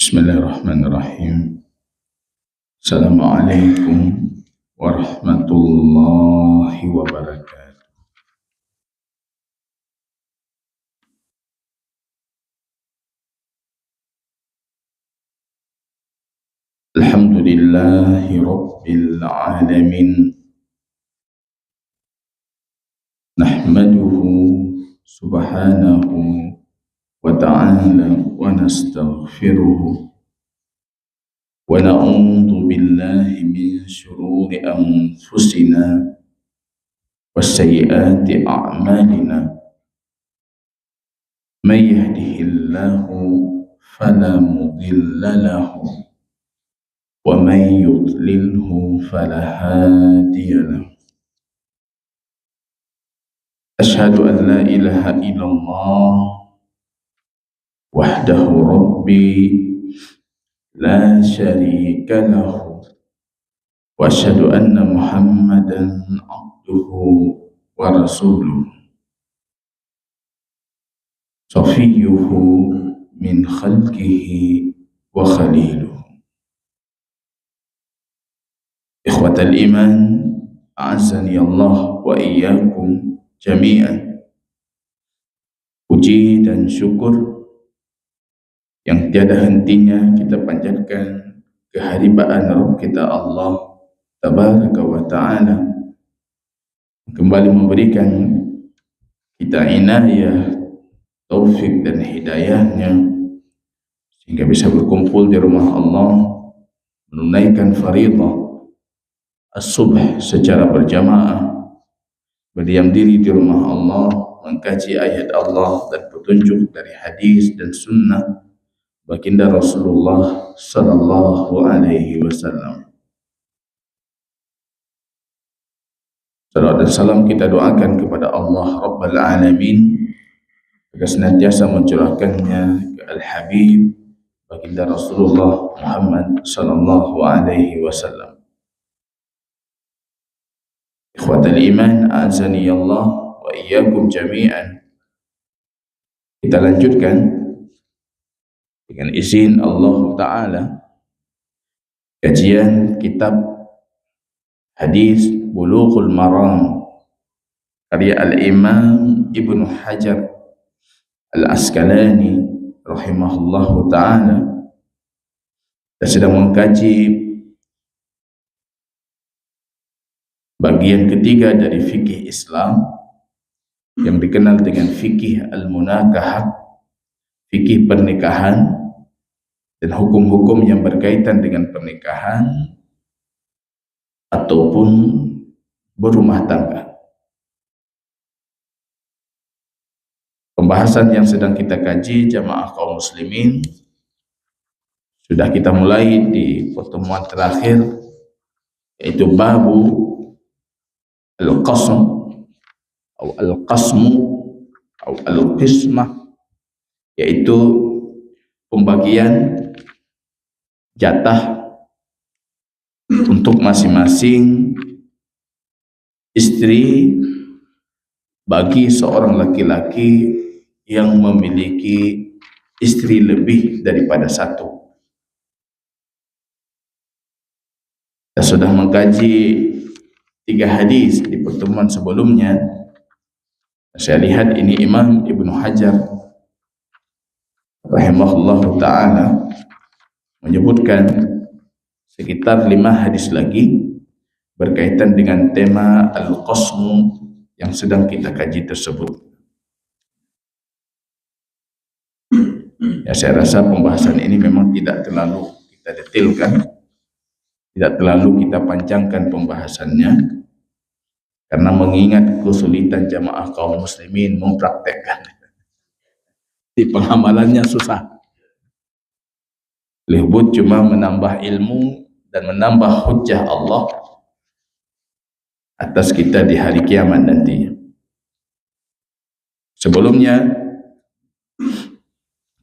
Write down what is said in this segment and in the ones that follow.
Bismillahirrahmanirrahim. Assalamualaikum warahmatullahi wabarakatuh. Alhamdulillahi rabbil alamin. Nahmaduhu subhanahu wa ta'ala wa nastaghfiruhu wa na'udzu billahi min syururi anfusina wa sayyiati a'malina. May yahdihillahu fala mudilla lahu wa may yudlilhu fala hadiya lahu. Asyhadu an la ilaha illallah wahdahu rabbi la syarika lahu wa asyhadu anna muhammadan abduhu wa rasuluh safiyyuhu min khalqihi wa khaliluh. Ikhwatal iman, a'azzani Allah wa iyyakum jami'an. Puji dan syukur yang tiada hentinya kita panjatkan kehadiran Rabb kita Allah Tabaraka wa Ta'ala, kembali memberikan kita inayah, taufik dan hidayahnya sehingga bisa berkumpul di rumah Allah menunaikan fariḍah as-subh secara berjamaah, berdiam diri di rumah Allah, mengkaji ayat Allah dan petunjuk dari hadis dan sunnah baginda Rasulullah sallallahu alaihi wasallam. Salawat dan salam kita doakan kepada Allah Rabbal Alamin agar senantiasa mencurahkannya ke Al-Habib baginda Rasulullah Muhammad sallallahu alaihi wasallam. Ikhwatal iman, a'azzani Allah wa iyyakum jami'an. Kita lanjutkan dengan izin Allah Ta'ala kajian kitab hadis Bulughul Maram karya Al-Imam Ibnu Hajar Al-Asqalani rahimahullahu ta'ala. Kita sedang mengkaji bagian ketiga dari fikih Islam yang dikenal dengan fikih al-munakahah, fikih pernikahan dan hukum-hukum yang berkaitan dengan pernikahan ataupun berumah tangga. Pembahasan yang sedang kita kaji jamaah kaum muslimin sudah kita mulai di pertemuan terakhir, yaitu babu al-qasm atau al-qasmu atau al-qismah, yaitu pembagian jatah untuk masing-masing istri bagi seorang laki-laki yang memiliki istri lebih daripada satu. Kita sudah mengkaji 3 hadis di pertemuan sebelumnya. Saya lihat ini Imam Ibnu Hajar rahimahullahu ta'ala menyebutkan sekitar 5 hadis lagi berkaitan dengan tema al-qasmu yang sedang kita kaji tersebut. Ya, saya rasa pembahasan ini memang tidak terlalu kita detailkan, tidak terlalu kita panjangkan pembahasannya, karena mengingat kesulitan jamaah kaum muslimin mempraktekkan. Di pengamalannya susah. Lebih cuma menambah ilmu dan menambah hujjah Allah atas kita di hari kiamat nantinya. Sebelumnya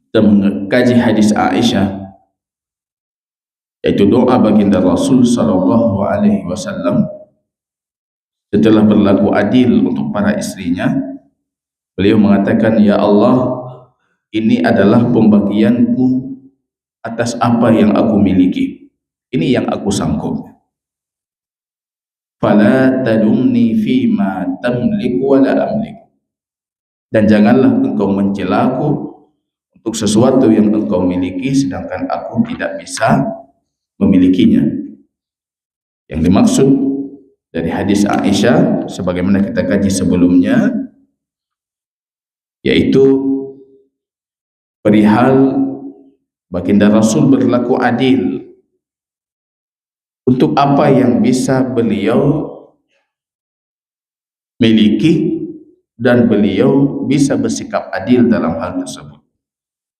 kita mengkaji hadis Aisyah, yaitu doa baginda Rasul sallallahu alaihi wasallam setelah berlaku adil untuk para istrinya. Beliau mengatakan, ya Allah, ini adalah pembagianku atas apa yang aku miliki. Ini yang aku sanggup. Fala talumni fima tamliku wala amliku. Dan janganlah engkau mencelaku untuk sesuatu yang engkau miliki sedangkan aku tidak bisa memilikinya. Yang dimaksud dari hadis Aisyah sebagaimana kita kaji sebelumnya, yaitu perihal baginda Rasul berlaku adil. Untuk apa yang bisa beliau miliki dan beliau bisa bersikap adil dalam hal tersebut.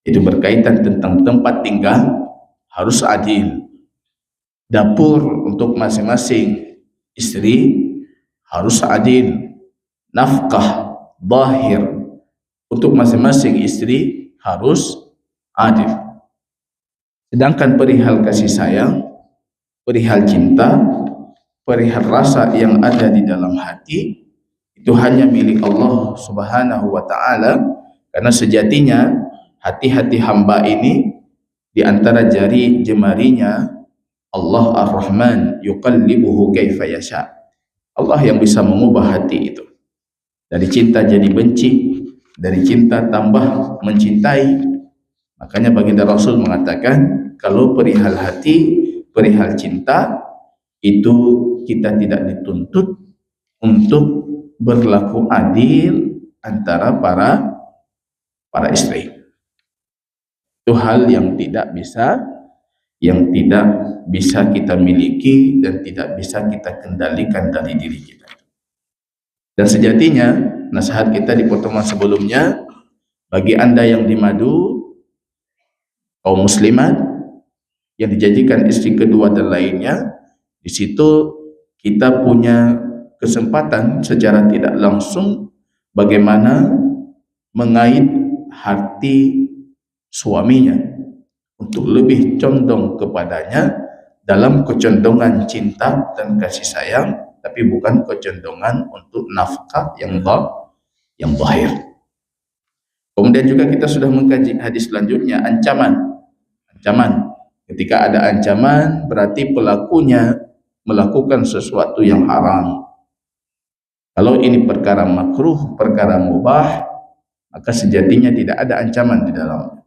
Itu berkaitan tentang tempat tinggal harus adil. Dapur untuk masing-masing istri harus adil. Nafkah zahir untuk masing-masing istri harus adil. Sedangkan perihal kasih sayang, perihal cinta, perihal rasa yang ada di dalam hati, itu hanya milik Allah Subhanahu wa ta'ala, karena sejatinya hati-hati hamba ini di antara jari jemarinya Allah Ar-Rahman yuqallibuhu kaifa yasha. Allah yang bisa mengubah hati itu dari cinta jadi benci, dari cinta tambah mencintai. Makanya baginda Rasul mengatakan kalau perihal hati, perihal cinta itu kita tidak dituntut untuk berlaku adil antara para istri. Itu hal yang tidak bisa kita miliki dan tidak bisa kita kendalikan dari diri kita. Dan sejatinya nasihat kita di pertemuan sebelumnya, bagi Anda yang di madu, kaum muslimat yang dijadikan istri kedua dan lainnya, di situ kita punya kesempatan secara tidak langsung bagaimana mengait hati suaminya untuk lebih condong kepadanya dalam kecondongan cinta dan kasih sayang, tapi bukan kecondongan untuk nafkah yang zahir. Kemudian juga kita sudah mengkaji hadis selanjutnya, ancaman. Ketika ada ancaman berarti pelakunya melakukan sesuatu yang haram. Kalau ini perkara makruh, perkara mubah, maka sejatinya tidak ada ancaman di dalamnya.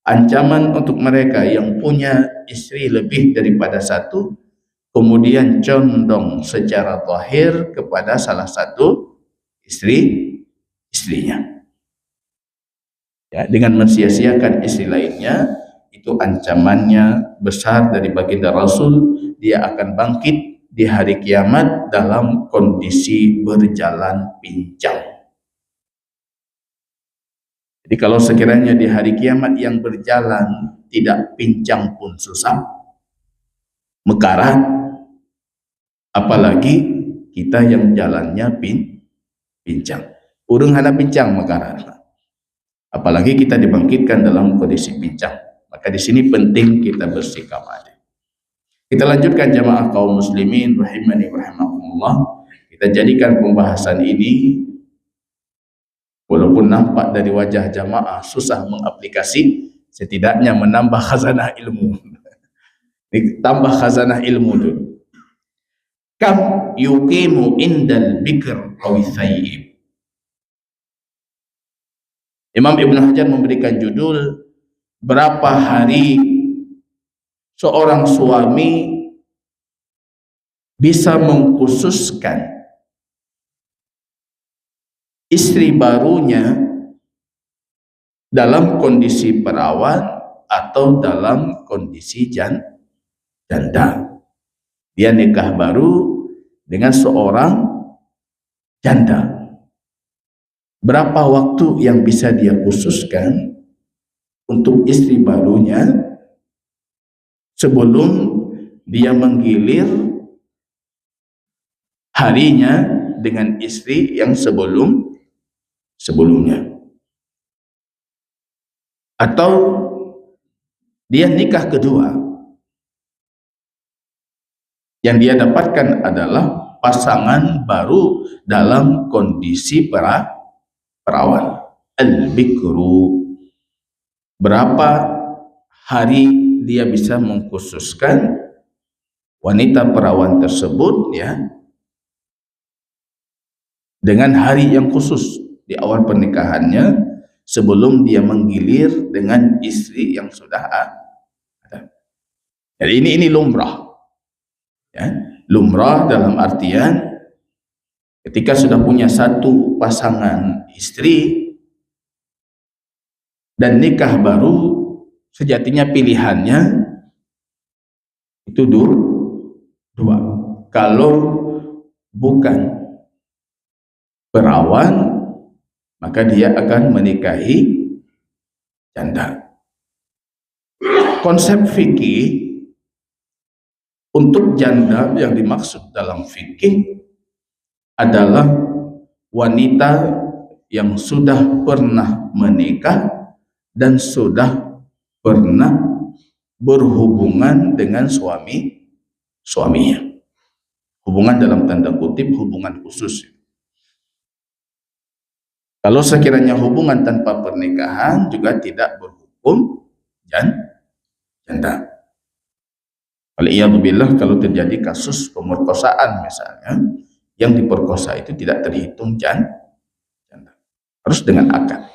Ancaman untuk mereka yang punya istri lebih daripada satu, kemudian condong secara zahir kepada salah satu istrinya, ya, dengan mensia-siakan istri lainnya, itu ancamannya besar dari baginda Rasul. Dia akan bangkit di hari kiamat dalam kondisi berjalan pincang. Jadi kalau sekiranya di hari kiamat yang berjalan tidak pincang pun susah, mekarat, apalagi kita yang jalannya pincang. Urung hana pincang mekarat, apalagi kita dibangkitkan dalam kondisi pincang. Maka di sini penting kita bersikap adil. Kita lanjutkan jamaah kaum muslimin rahimani rahimakumullah. Kita jadikan pembahasan ini, walaupun nampak dari wajah jamaah susah mengaplikasi, setidaknya menambah khazanah ilmu. Tambah khazanah ilmu dulu. Kam yuqimu indal bikr aw thayyib. Imam Ibn Hajar memberikan judul, berapa hari seorang suami bisa mengkhususkan istri barunya dalam kondisi perawan atau dalam kondisi janda. Dia nikah baru dengan seorang janda. Berapa waktu yang bisa dia khususkan untuk istri barunya sebelum dia menggilir harinya dengan istri yang sebelumnya, atau dia nikah kedua, yang dia dapatkan adalah pasangan baru dalam kondisi perawan, al-bikru. Berapa hari dia bisa mengkhususkan wanita perawan tersebut ya dengan hari yang khusus di awal pernikahannya sebelum dia menggilir dengan istri yang sudah ada. Jadi ini lumrah ya. Lumrah dalam artian ketika sudah punya satu pasangan istri dan nikah baru, sejatinya pilihannya itu dua. Kalau bukan perawan, maka dia akan menikahi janda. Konsep fikih untuk janda yang dimaksud dalam fikih adalah wanita yang sudah pernah menikah dan sudah pernah berhubungan dengan suaminya. Hubungan dalam tanda kutip hubungan khusus. Kalau sekiranya hubungan tanpa pernikahan juga tidak berhukum janda. Waliyadzubillah, kalau terjadi kasus pemerkosaan misalnya, yang diperkosa itu tidak terhitung janda, harus dengan akad.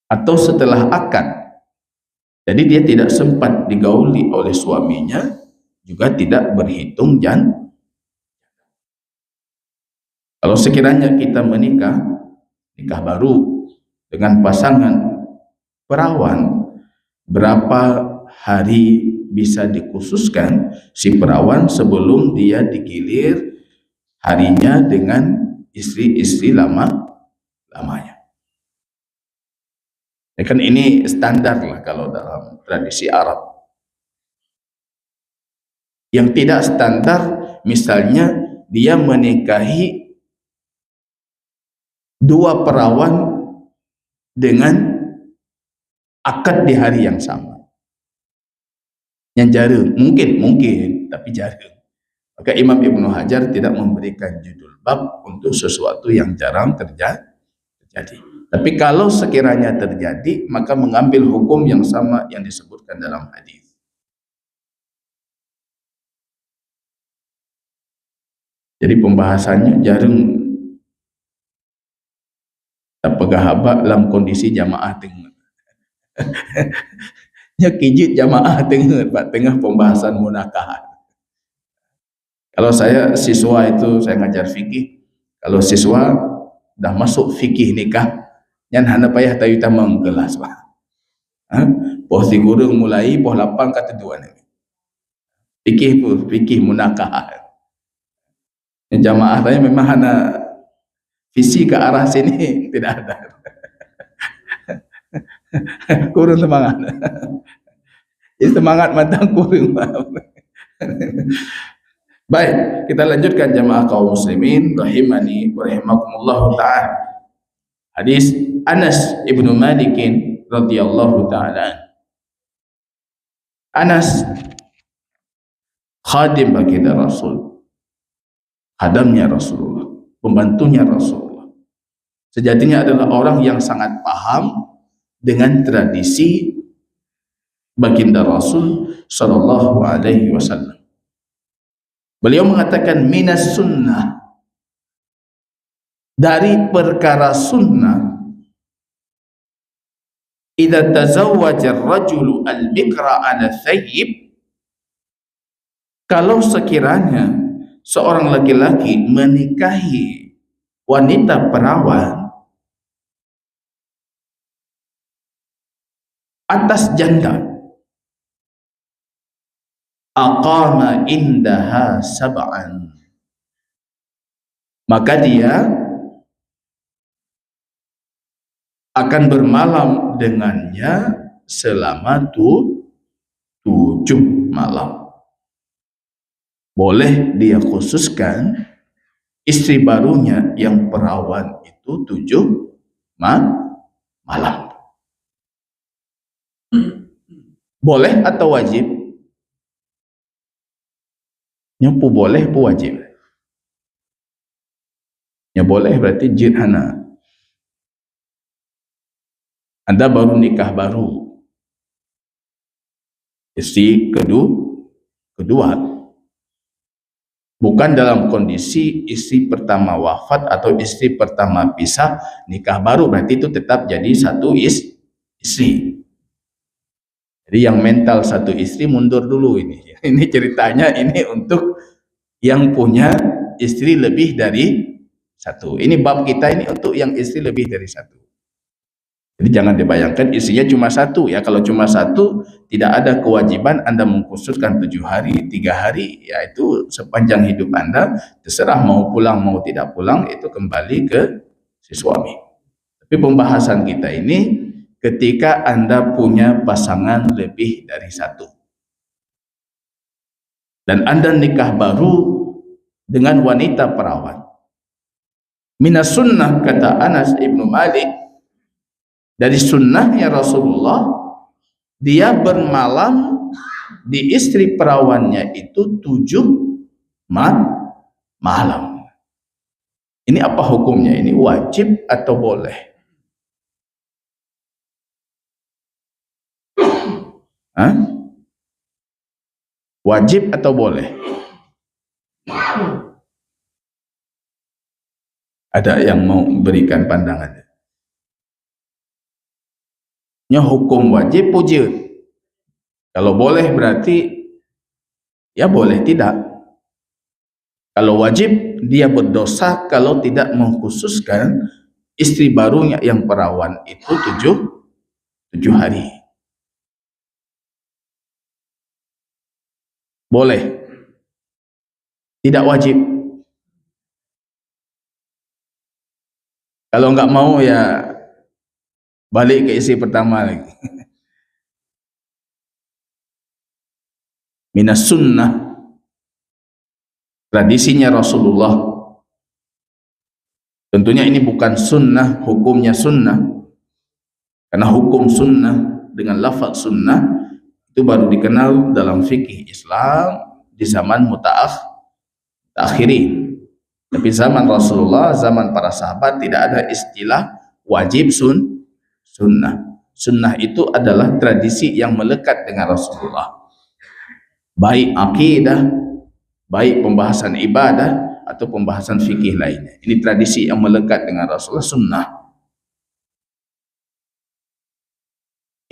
Atau setelah akad, jadi dia tidak sempat digauli oleh suaminya, juga tidak berhitung janda. Kalau sekiranya kita nikah baru dengan pasangan perawan, berapa hari bisa dikhususkan si perawan sebelum dia digilir harinya dengan istri-istri lamanya. Ya kan ini standar lah kalau dalam tradisi Arab. Yang tidak standar misalnya dia menikahi dua perawan dengan akad di hari yang sama. Yang jarang, mungkin, tapi jarang. Maka Imam Ibnu Hajar tidak memberikan judul bab untuk sesuatu yang jarang terjadi. Tapi kalau sekiranya terjadi, maka mengambil hukum yang sama yang disebutkan dalam hadis. Jadi pembahasannya jarang tak pegahaba dalam kondisi jamaah tengah. Nya kijit jamaah tengah pembahasan munakahat. Kalau saya siswa itu saya ngajar fikih. Kalau siswa dah masuk fikih nikah, nyan hana payah tayu tamang kelas bah. Poh 3 mulai poh 8 kata 2 ni. Fikih munakahat. Jamaah saya memang hana visi ke arah sini tidak ada. Kurang semangat. Jadi semangat matang kurang. Baik, kita lanjutkan jamaah kaum muslimin rahimani wa rahimakumullah ta'ala. Hadis Anas ibnu Malik radhiyallahu ta'ala. Anas khadim baginda Rasul, khadamnya Rasulullah, pembantunya Rasulullah. Sejatinya adalah orang yang sangat paham dengan tradisi baginda Rasul sallallahu alaihi wasallam. Beliau mengatakan minas sunnah, dari perkara sunnah, idza tazawwaja ar-rajulu al-bikra ala thayyib, kalau sekiranya seorang laki-laki menikahi wanita perawan atas janda, aqama indaha sab'an, maka dia akan bermalam dengannya selama 7 malam. Boleh dia khususkan istri barunya yang perawan itu 7 malam. Boleh atau wajib? Pu boleh, pu wajib. Ya boleh berarti jid hana. Anda baru nikah baru istri kedua. Bukan dalam kondisi istri pertama wafat atau istri pertama pisah, nikah baru, berarti itu tetap jadi satu istri. Jadi yang mental satu istri mundur dulu ini. Ini ceritanya ini untuk yang punya istri lebih dari satu. Ini bab kita ini untuk yang istri lebih dari satu. Jadi jangan dibayangkan istrinya cuma satu ya. Kalau cuma satu, tidak ada kewajiban Anda mengkhususkan 7 hari, 3 hari, yaitu sepanjang hidup Anda, terserah mau pulang mau tidak pulang, itu kembali ke si suami. Tapi pembahasan kita ini ketika Anda punya pasangan lebih dari satu dan Anda nikah baru dengan wanita perawan. Minas sunnah, kata Anas ibnu Malik, dari sunnahnya Rasulullah, dia bermalam di istri perawannya itu 7 malam. Ini apa hukumnya? Ini wajib atau boleh? Hah? Wajib atau boleh? Ada yang mau berikan pandangannya? Hukum wajib wujud. Kalau boleh berarti ya boleh tidak. Kalau wajib dia berdosa kalau tidak mengkhususkan istri barunya yang perawan itu 7 hari. Boleh, tidak wajib. Kalau nggak mau ya balik ke istri pertama lagi. Minas sunnah, tradisinya Rasulullah. Tentunya ini bukan sunnah, hukumnya sunnah. Karena hukum sunnah dengan lafaz sunnah itu baru dikenal dalam fikih Islam di zaman mutaakhirin. Tapi zaman Rasulullah, zaman para sahabat tidak ada istilah wajib sunnah. Sunnah itu adalah tradisi yang melekat dengan Rasulullah. Baik akidah, baik pembahasan ibadah atau pembahasan fikih lainnya. Ini tradisi yang melekat dengan Rasulullah, sunnah.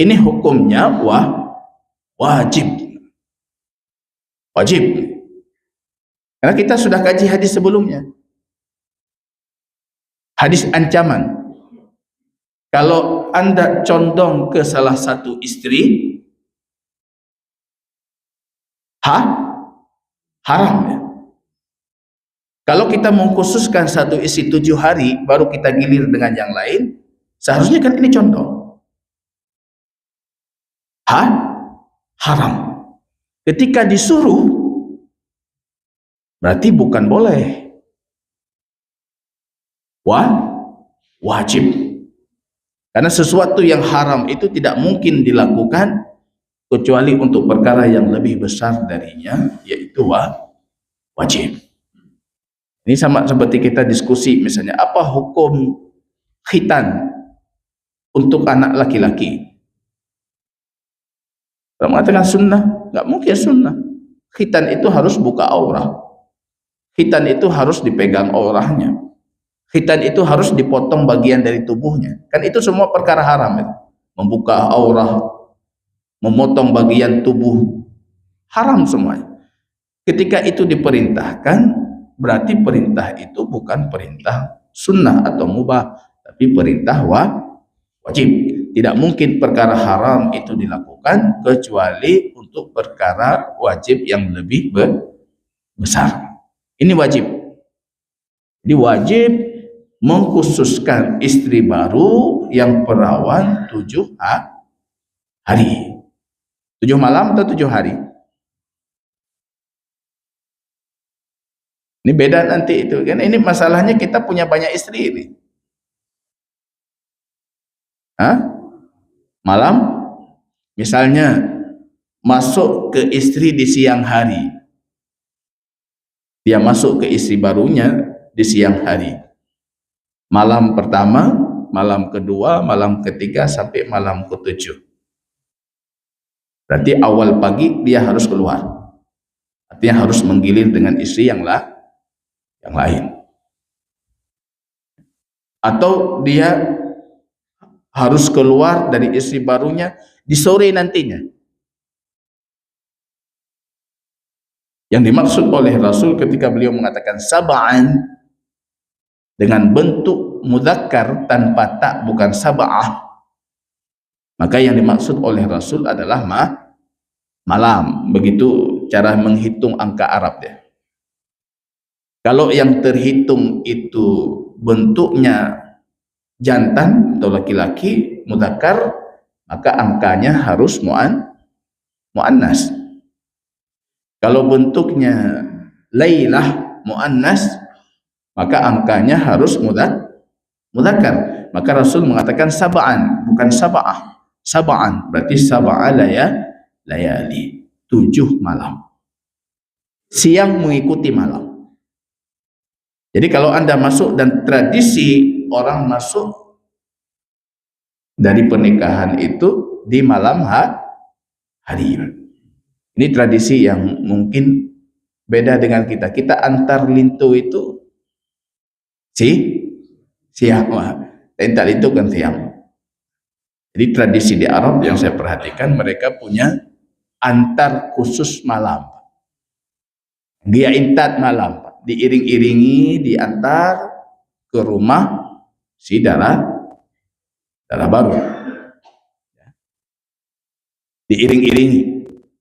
Ini hukumnya wajib. Wajib. Karena kita sudah kaji hadis sebelumnya. Hadis ancaman. Kalau Anda condong ke salah satu istri, haram ya. Kalau kita mengkhususkan satu istri 7 hari, baru kita gilir dengan yang lain, seharusnya kan ini contoh. Haram. Ketika disuruh, berarti bukan boleh. Wajib. Karena sesuatu yang haram itu tidak mungkin dilakukan kecuali untuk perkara yang lebih besar darinya, yaitu wajib. Ini sama seperti kita diskusi misalnya, apa hukum khitan untuk anak laki-laki? Kalau mengatakan sunnah, nggak mungkin sunnah. Khitan itu harus buka aurah. Khitan itu harus dipegang aurahnya. Khitan itu harus dipotong bagian dari tubuhnya. Kan itu semua perkara haram ya. Membuka aurah, memotong bagian tubuh, haram semuanya. Ketika itu diperintahkan, berarti perintah itu bukan perintah sunnah atau mubah, tapi perintah wajib. Tidak mungkin perkara haram itu dilakukan kecuali untuk perkara wajib yang lebih besar. Ini wajib. Jadi wajib mengkhususkan istri baru yang perawan 7 hari. 7 malam atau 7 hari? Ini beda nanti itu. Kan ini masalahnya kita punya banyak istri ini. Malam, misalnya masuk ke istri di siang hari. Dia masuk ke istri barunya di siang hari. Malam pertama, malam kedua, malam ketiga sampai malam ke-7. Berarti awal pagi dia harus keluar. Artinya harus menggilir dengan istri yang lain. Atau dia harus keluar dari istri barunya di sore nantinya. Yang dimaksud oleh Rasul ketika beliau mengatakan sab'an dengan bentuk mudzakkar tanpa tak, bukan sab'ah, maka yang dimaksud oleh Rasul adalah malam. Begitu cara menghitung angka Arab dia. Kalau yang terhitung itu bentuknya jantan atau laki-laki mudzakkar, maka angkanya harus muannas. Kalau bentuknya lailah muannas, maka angkanya harus mudzakkar. Maka Rasul mengatakan sab'an, bukan sab'ah. Sab'an berarti sab'a layali, 7 malam. Siang mengikuti malam. Jadi kalau Anda masuk, dan tradisi orang masuk dari pernikahan itu di malam hari. Ini tradisi yang mungkin beda dengan kita. Kita antar lintu itu siang, tak lintu kan siang. Jadi tradisi di Arab yang saya perhatikan, mereka punya antar khusus malam. Dia intat malam, diiring-iringi, diantar ke rumah si darah baru. Diiring-iringi.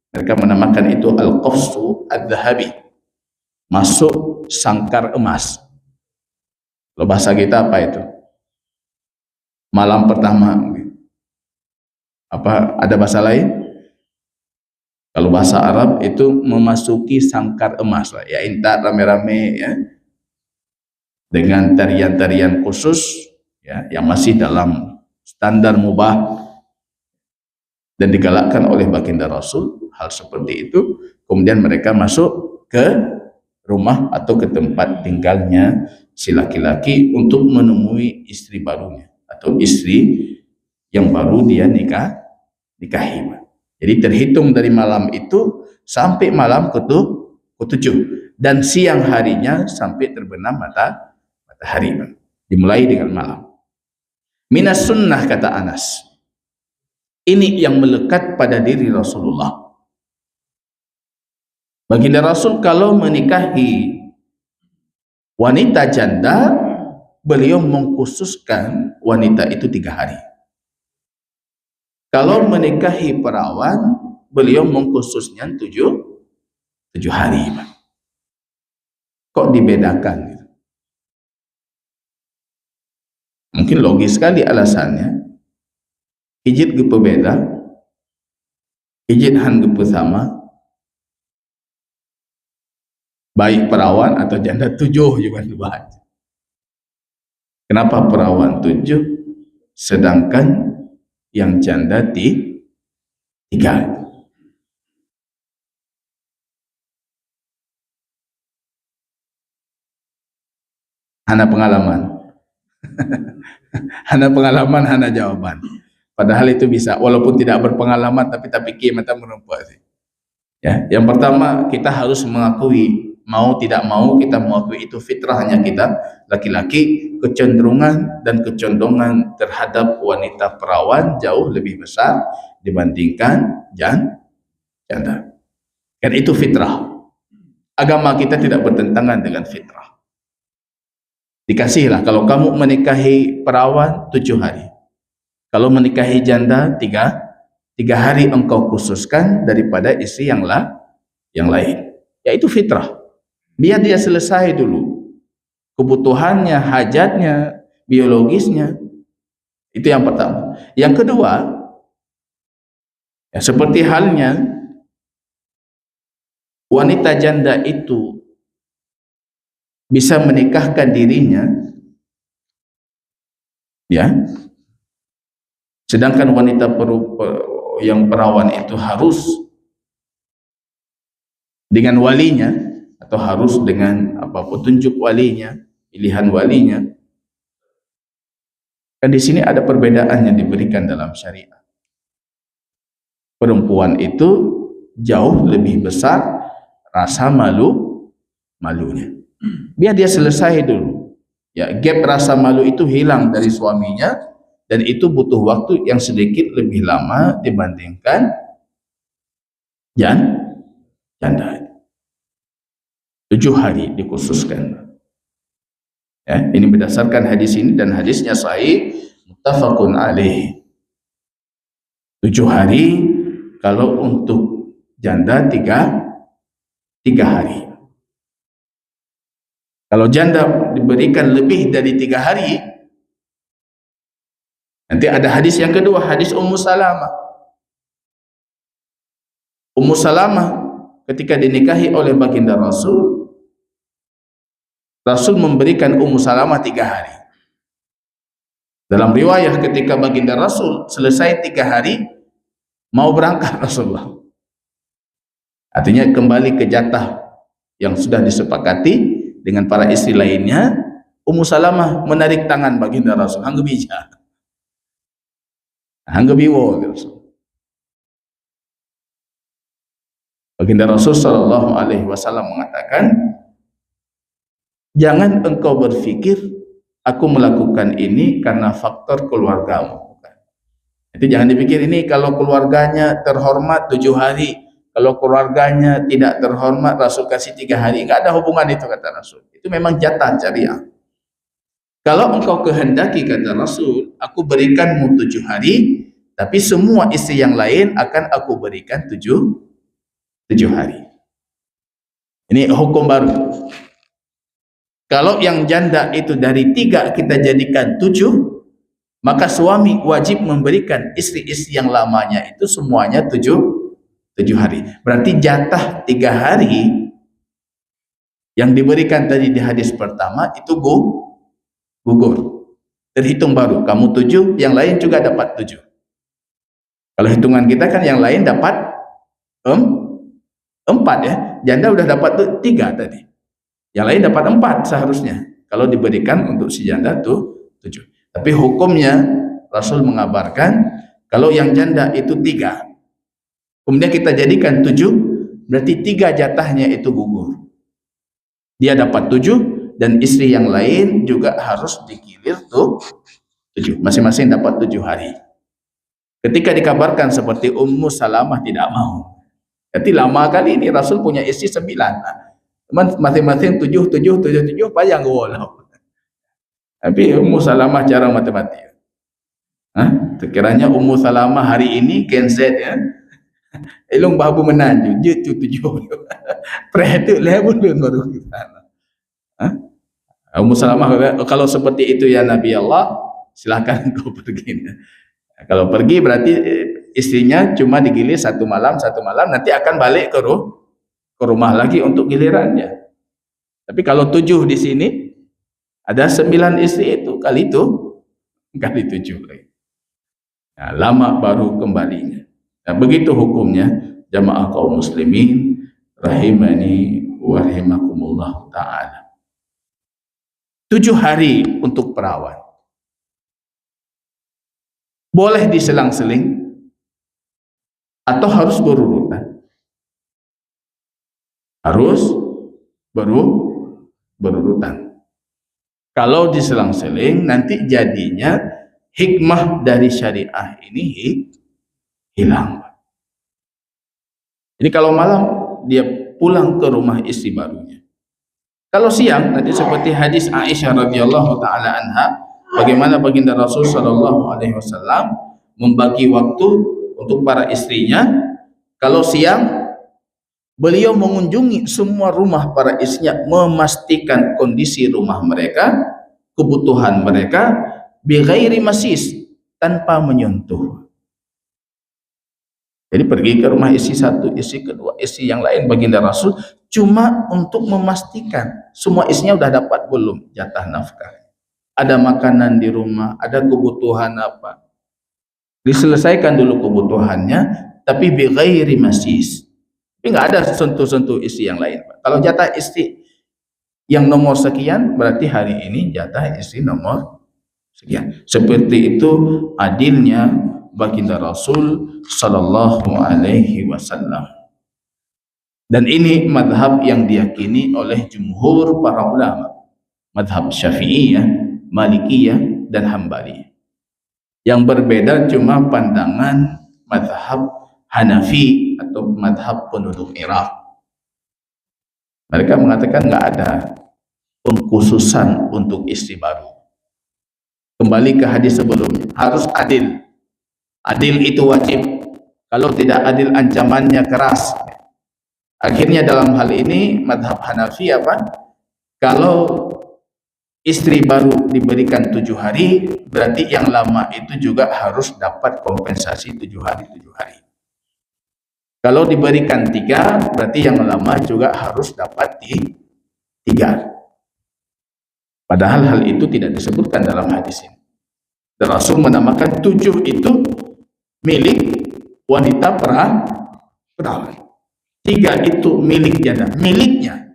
Mereka menamakan itu al-qafsu adz-dzahabi, masuk sangkar emas. Kalau bahasa kita apa itu? Malam pertama. Apa ada bahasa lain? Kalau bahasa Arab itu memasuki sangkar emas, ya intat rame-rame ya, dengan tarian-tarian khusus ya, yang masih dalam standar mubah dan digalakkan oleh baginda Rasul. Hal seperti itu, kemudian mereka masuk ke rumah atau ke tempat tinggalnya si laki-laki untuk menemui istri barunya atau istri yang baru dia nikahi. Jadi terhitung dari malam itu sampai malam ke-7, dan siang harinya sampai terbenam matahari. Dimulai dengan malam. Minas sunnah, kata Anas, ini yang melekat pada diri Rasulullah. Baginda Rasul kalau menikahi wanita janda, beliau mengkhususkan wanita itu 3 hari. Kalau menikahi perawan, beliau mengkhususnya 7 hari. Kok dibedakan? Mungkin logis sekali alasannya. Hijit gepe beda, hijit han gepe sama. Baik perawan atau janda 7 juga dibahas. Kenapa perawan 7 sedangkan yang janda 3? Hana pengalaman. Hana pengalaman, hana jawaban. Padahal itu bisa, walaupun tidak berpengalaman tapi pikir mata merempuan. Ya, yang pertama kita harus mengakui, mau tidak mau kita mengakui itu fitrahnya kita laki-laki, kecenderungan dan kecondongan terhadap wanita perawan jauh lebih besar dibandingkan janda. Kan itu fitrah. Agama kita tidak bertentangan dengan fitrah. Dikasihlah, kalau kamu menikahi perawan 7 hari, kalau menikahi janda 3 hari engkau khususkan daripada istri yang lain. Ya itu fitrah. Biar dia selesai dulu kebutuhannya, hajatnya, biologisnya. Itu yang pertama. Yang kedua, ya seperti halnya wanita janda itu bisa menikahkan dirinya, ya, sedangkan wanita yang perawan itu harus dengan walinya atau harus dengan apa petunjuk walinya, pilihan walinya. Kan di sini ada perbedaan yang diberikan dalam syariat. perempuan itu jauh lebih besar rasa malunya. Biar dia selesai dulu. Ya, gap rasa malu itu hilang dari suaminya, dan itu butuh waktu yang sedikit lebih lama dibandingkan janda. 7 hari dikhususkan. Ya, ini berdasarkan hadis ini, dan hadisnya sahih, muttafaqun alaih. 7 hari, kalau untuk janda 3 hari. Kalau janda diberikan lebih dari 3 hari, nanti ada hadis yang kedua, hadis Ummu Salamah. Ummu Salamah ketika dinikahi oleh baginda Rasul, Rasul memberikan Ummu Salamah 3 hari. Dalam riwayah ketika baginda Rasul selesai 3 hari, mau berangkat Rasulullah. Artinya kembali ke jatah yang sudah disepakati dengan para istri lainnya. Ummu Salamah menarik tangan baginda Rasul, hangga bija, hangga biwo Rasul. Baginda Rasul sallallahu alaihi wasallam mengatakan, jangan engkau berpikir aku melakukan ini karena faktor keluargamu. Jadi jangan dipikir ini kalau keluarganya terhormat 7 hari, kalau keluarganya tidak terhormat Rasul kasih 3 hari. Enggak ada hubungan itu, kata Rasul. Itu memang jatah syariah. Kalau engkau kehendaki, kata Rasul, aku berikanmu 7 hari, tapi semua istri yang lain akan aku berikan 7 hari. Ini hukum baru. Kalau yang janda itu dari 3 kita jadikan 7, maka suami wajib memberikan istri-istri yang lamanya itu semuanya 7 hari. Berarti jatah 3 hari yang diberikan tadi di hadis pertama itu gugur. Terhitung baru, kamu 7, yang lain juga dapat 7. Kalau hitungan kita kan yang lain dapat 4 ya. Janda udah dapat 3 tadi. Yang lain dapat 4 seharusnya. Kalau diberikan untuk si janda tuh 7. Tapi hukumnya Rasul mengabarkan kalau yang janda itu 3, kemudian kita jadikan 7, berarti 3 jatahnya itu gugur. Dia dapat 7 dan istri yang lain juga harus digilir tuh 7. Masing-masing dapat 7 hari. Ketika dikabarkan seperti Ummu Salamah tidak mau. Jadi lama kali ini Rasul punya istri 9. Masing-masing 7, panjang walau. Tapi Ummu Salamah cara matematik. Sekiranya Ummu Salamah hari ini kenset ya. Elong babu menanju, je tu 7. Prehetu level baru kita. Ummu Salamah kalau seperti itu ya Nabi Allah, silakan kau pergi. Kalau pergi berarti istrinya cuma digilir 1 malam, nanti akan balik ke rumah lagi untuk gilirannya. Tapi kalau 7 di sini, ada 9 istri itu kali 7 lagi. Nah, lama baru kembalinya. Nah, begitu hukumnya jamaah kaum muslimin rahimani wa rahimakumullah ta'ala. 7 hari untuk perawan. Boleh diselang-seling atau harus berurutan? Harus berurutan. Kalau diselang-seling nanti jadinya hikmah dari syariah ini hilang. Jadi kalau malam dia pulang ke rumah istri barunya. Kalau siang nanti seperti hadis Aisyah radhiyallahu taala anha, bagaimana baginda Rasul sallallahu alaihi wasallam membagi waktu untuk para istrinya. Kalau siang beliau mengunjungi semua rumah para istrinya, memastikan kondisi rumah mereka, kebutuhan mereka, bighairi masis, tanpa menyentuh. Jadi pergi ke rumah istri 1, istri kedua, istri yang lain, baginda Rasul cuma untuk memastikan semua istrinya udah dapat belum jatah nafkah, ada makanan di rumah, ada kebutuhan apa, diselesaikan dulu kebutuhannya, tapi bighairi masis. Tapi nggak ada sentuh-sentuh istri yang lain. Kalau jatah istri yang nomor sekian, berarti hari ini jatah istri nomor sekian. Seperti itu adilnya baginda Rasul sallallahu alaihi wasallam. Dan ini madhab yang diyakini oleh jumhur para ulama, madhab Syafi'iyah, Malikiyah, dan Hambali. Yang berbeda cuma pandangan madhab Hanafi atau madhab penduduk Irak. Mereka mengatakan nggak ada pengkhususan untuk istri baru. Kembali ke hadis sebelumnya, harus adil. Adil itu wajib. Kalau tidak adil, ancamannya keras. Akhirnya dalam hal ini madhab Hanafi apa? Kalau istri baru diberikan 7 hari, berarti yang lama itu juga harus dapat kompensasi 7 hari. Kalau diberikan 3, berarti yang lama juga harus dapat 3. Padahal hal itu tidak disebutkan dalam hadis ini. Dan Rasul menamakan 7 itu milik wanita perawan. 3 itu milik janda, miliknya.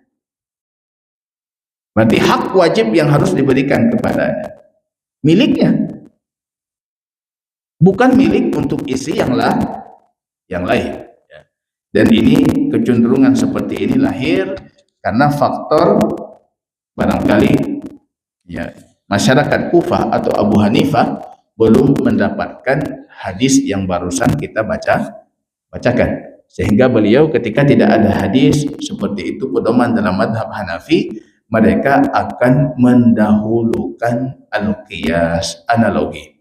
Berarti hak wajib yang harus diberikan kepadanya, miliknya, bukan milik untuk istri yang lain. Dan ini kecenderungan seperti ini lahir karena faktor barangkali ya masyarakat Kufah atau Abu Hanifah belum mendapatkan hadis yang barusan kita bacakan. Sehingga beliau ketika tidak ada hadis seperti itu pedoman dalam madhab Hanafi, mereka akan mendahulukan al-qiyas, analogi.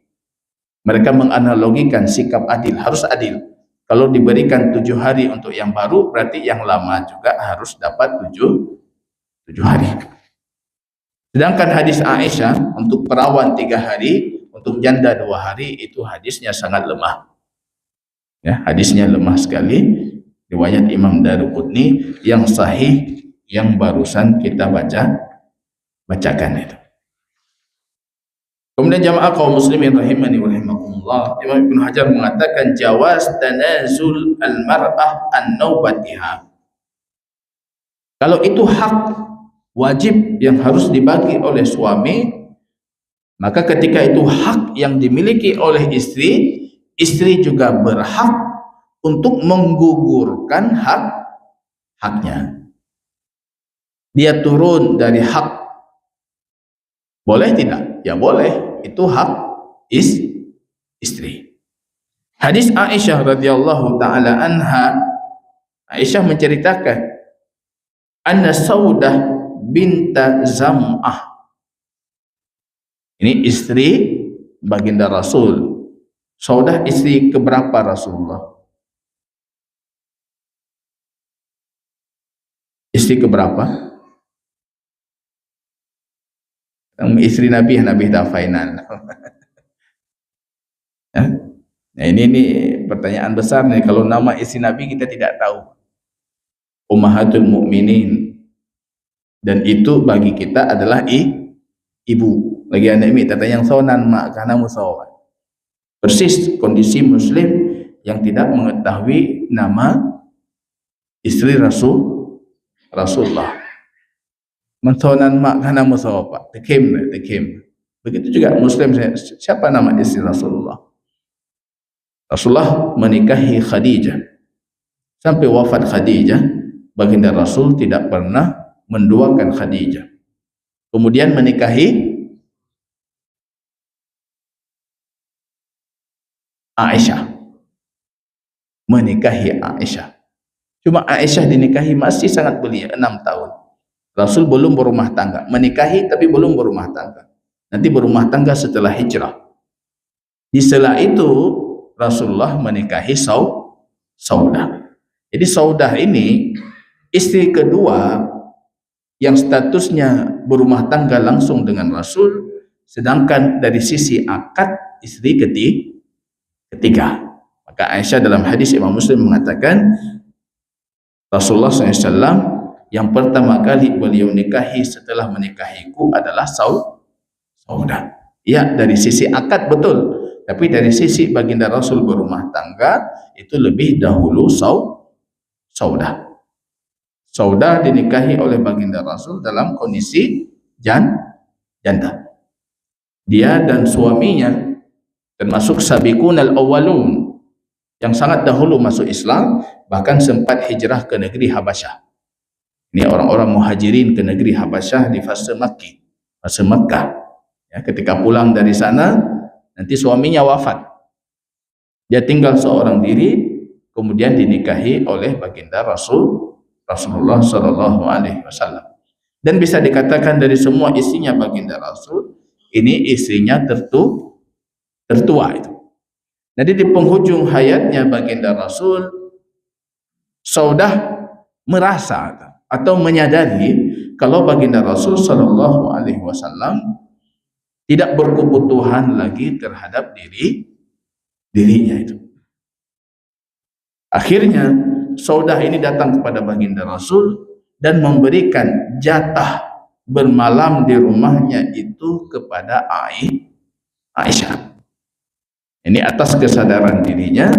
Mereka menganalogikan sikap adil, harus adil. Kalau diberikan 7 hari untuk yang baru, berarti yang lama juga harus dapat 7 hari. Sedangkan hadis Aisyah untuk perawan 3 hari, untuk janda 2 hari, itu hadisnya sangat lemah. Ya, hadisnya lemah sekali. Riwayat Imam Daruqutni yang sahih yang barusan kita bacakan itu. Kemudian jamaah kaum muslimin rahimani wa rahimakumullah, Imam Ibnu Hajar mengatakan jawaz tanazul al-mar'ah an-naubatiha. Kalau itu hak wajib yang harus dibagi oleh suami, maka ketika itu hak yang dimiliki oleh istri, istri juga berhak untuk menggugurkan haknya. Dia turun dari hak. Boleh tidak? Ya boleh. Itu hak istri. Hadis Aisyah radhiyallahu taala anha, Aisyah menceritakan anna Saudah binta Zam'ah. Ini istri baginda Rasul. Saudah istri keberapa Rasulullah? Istri keberapa? Istri Nabi dah final. Nah ini pertanyaan besar nih. Kalau nama istri Nabi kita tidak tahu. Ummahatul Mukminin. Dan itu bagi kita adalah ibu. Lagi anak ini tata yang sonan mak karena musawat. Persis kondisi muslim yang tidak mengetahui nama istri Rasulullah. Mensonan mak karena musawat. Tekim. Begitu juga muslim, siapa nama istri Rasulullah? Rasulullah menikahi Khadijah. Sampai wafat Khadijah, baginda Rasul tidak pernah menduakan Khadijah. Kemudian menikahi Aisyah. Cuma Aisyah dinikahi masih sangat belia, 6 tahun. Rasul belum berumah tangga. Menikahi tapi belum berumah tangga. Nanti berumah tangga setelah hijrah. Di sela itu Rasulullah menikahi Saudah. Jadi Saudah ini istri kedua yang statusnya berumah tangga langsung dengan Rasul, sedangkan dari sisi akad istri ketiga. Maka Aisyah dalam hadis Imam Muslim mengatakan Rasulullah SAW yang pertama kali beliau nikahi setelah menikahiku adalah Saudah. Ya, dari sisi akad betul, tapi dari sisi baginda Rasul berumah tangga itu lebih dahulu Saudah. Saudah dinikahi oleh baginda Rasul dalam kondisi janda. Dia dan suaminya termasuk sabiqunal awwalun yang sangat dahulu masuk Islam, bahkan sempat hijrah ke negeri Habasyah. Ini orang-orang muhajirin ke negeri Habasyah di fase Makki, fase Makkah. Ya, ketika pulang dari sana, nanti suaminya wafat. Dia tinggal seorang diri, kemudian dinikahi oleh baginda Rasulullah Shallallahu Alaihi Wasallam. Dan bisa dikatakan dari semua istrinya baginda Rasul, ini istrinya tertua itu. Jadi di penghujung hayatnya baginda Rasul, Saudah merasa atau menyadari kalau baginda Rasul Shallallahu Alaihi Wasallam tidak berkebutuhan lagi terhadap dirinya itu. Akhirnya Saudah ini datang kepada baginda Rasul dan memberikan jatah bermalam di rumahnya itu kepada Aisyah. Ini atas kesadaran dirinya,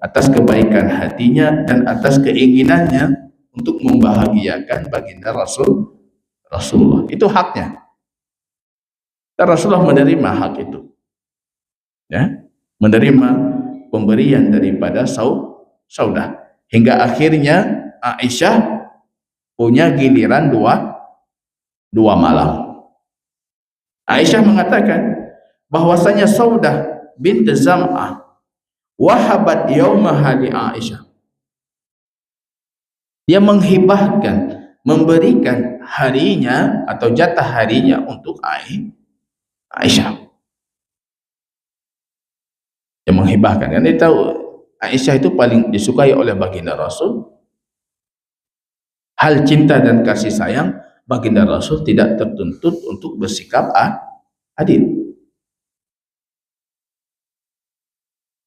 atas kebaikan hatinya, dan atas keinginannya untuk membahagiakan baginda Rasulullah. Itu haknya. Dan Rasulullah menerima hak itu, ya, menerima pemberian daripada Saudah, hingga akhirnya Aisyah punya giliran dua malam. Aisyah mengatakan bahwasanya Saudah bint Zam'ah wahabat yaumaha li Aisyah. Dia menghibahkan, memberikan harinya atau jatah harinya untuk Aisyah. Dia menghibahkan, karena dia tahu Aisyah itu paling disukai oleh baginda Rasul. Hal cinta dan kasih sayang baginda Rasul tidak tertuntut untuk bersikap adil.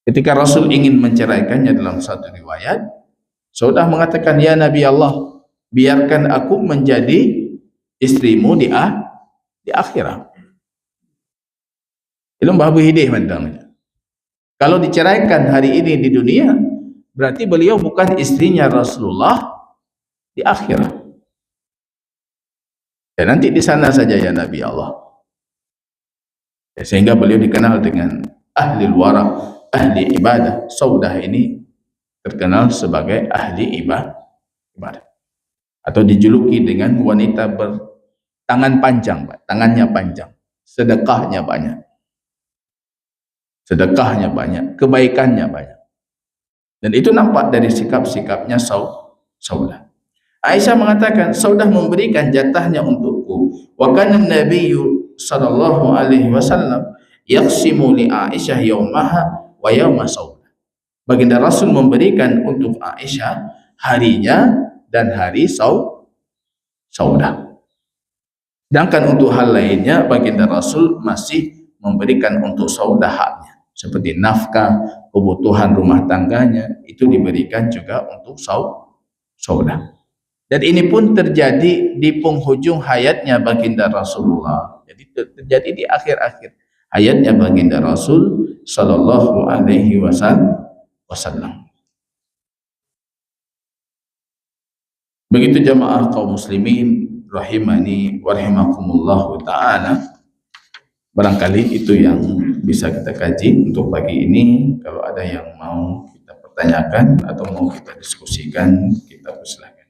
Ketika Rasul ingin menceraikannya dalam satu riwayat, Saudah mengatakan, ya Nabi Allah, biarkan aku menjadi istrimu di akhirat. Itu Mbah Hidayah namanya. Kalau diceraikan hari ini di dunia, berarti beliau bukan istrinya Rasulullah di akhirat. Ya, nanti di sana saja ya Nabi Allah. Ya, sehingga beliau dikenal dengan ahli wara, ahli ibadah. Saudah ini terkenal sebagai ahli ibadah, atau dijuluki dengan wanita bertangan panjang, tangannya panjang, sedekahnya banyak, kebaikannya banyak. Dan itu nampak dari sikap-sikapnya Saudah. Aisyah mengatakan, Saudah memberikan jatahnya untukku. Wa kana Nabiyyu sallallahu alaihi wasallam yaqsimu li Aisyah yaumaha wa yauma Saudah. Baginda Rasul memberikan untuk Aisyah harinya dan hari Saudah. Sedangkan untuk hal lainnya baginda Rasul masih memberikan untuk Saudah haknya, seperti nafkah, kebutuhan rumah tangganya itu diberikan juga untuk Saudah. Dan ini pun terjadi di penghujung hayatnya baginda Rasulullah. Jadi terjadi di akhir-akhir hayatnya baginda Rasul sallallahu alaihi wasallam. Begitu jamaah kaum muslimin rahimani wa rahimakumullah taala. Barangkali itu yang bisa kita kaji untuk pagi ini. Kalau ada yang mau kita pertanyakan atau mau kita diskusikan, kita persilahkan.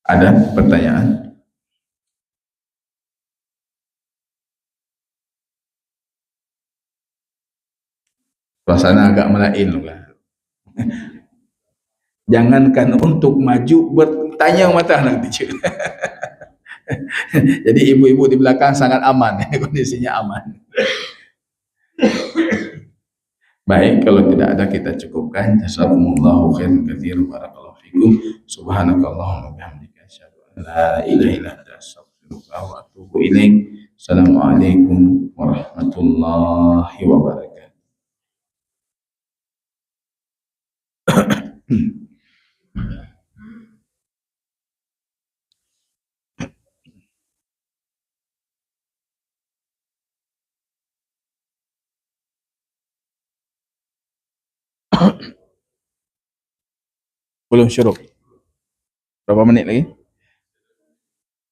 Ada pertanyaan? Suasana agak melain loh kan. Jangankan untuk maju, bertanya mata anak kecil. Jadi ibu-ibu di belakang sangat aman, kondisinya aman. Baik, kalau tidak ada kita cukupkan. Jazakumullahu khairan katsiran, barakallahu fikum. Subhanakallahumma wa bihamdika asyhadu an la ilaha illa anta astaghfiruka wa atubu ilaik. Assalamualaikum warahmatullahi wabarakatuh. Belum syuruk. Berapa menit lagi?